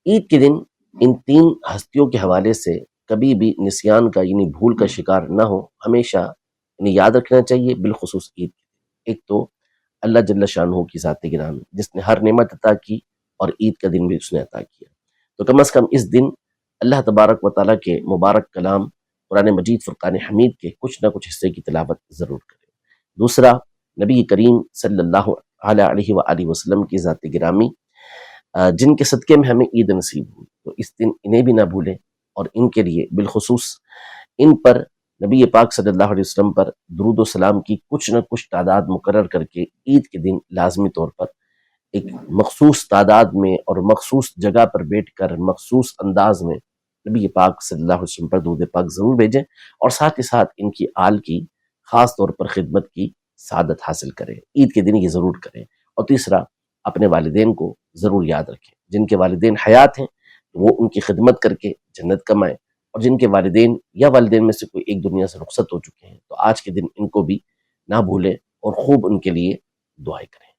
عید کے دن ان تین ہستیوں کے حوالے سے کبھی بھی نسیان کا یعنی بھول کا شکار نہ ہو، ہمیشہ یعنی یاد رکھنا چاہیے، بالخصوص عید کے دن۔ ایک تو اللہ جل شانہ کی ذات گرامی جس نے ہر نعمت عطا کی، اور عید کا دن بھی اس نے عطا کیا، تو کم از کم اس دن اللہ تبارک و تعالیٰ کے مبارک کلام قرآن مجید فرقان حمید کے کچھ نہ کچھ حصے کی تلاوت ضرور کریں۔ دوسرا، نبی کریم صلی اللہ علیہ وآلہ وسلم کی ذات گرامی جن کے صدقے میں ہمیں عید نصیب ہوئی، تو اس دن انہیں بھی نہ بھولیں، اور ان کے لیے بالخصوص ان پر نبی پاک صلی اللہ علیہ وسلم پر درود و سلام کی کچھ نہ کچھ تعداد مقرر کر کے عید کے دن لازمی طور پر ایک مخصوص تعداد میں اور مخصوص جگہ پر بیٹھ کر مخصوص انداز میں نبی پاک صلی اللہ علیہ وسلم پر درود پاک ضرور بھیجیں، اور ساتھ ہی ساتھ ان کی آل کی خاص طور پر خدمت کی سعادت حاصل کریں، عید کے دن یہ ضرور کریں۔ اور تیسرا، اپنے والدین کو ضرور یاد رکھیں، جن کے والدین حیات ہیں وہ ان کی خدمت کر کے جنت کمائیں، اور جن کے والدین یا والدین میں سے کوئی ایک دنیا سے رخصت ہو چکے ہیں تو آج کے دن ان کو بھی نہ بھولیں اور خوب ان کے لیے دعائیں کریں۔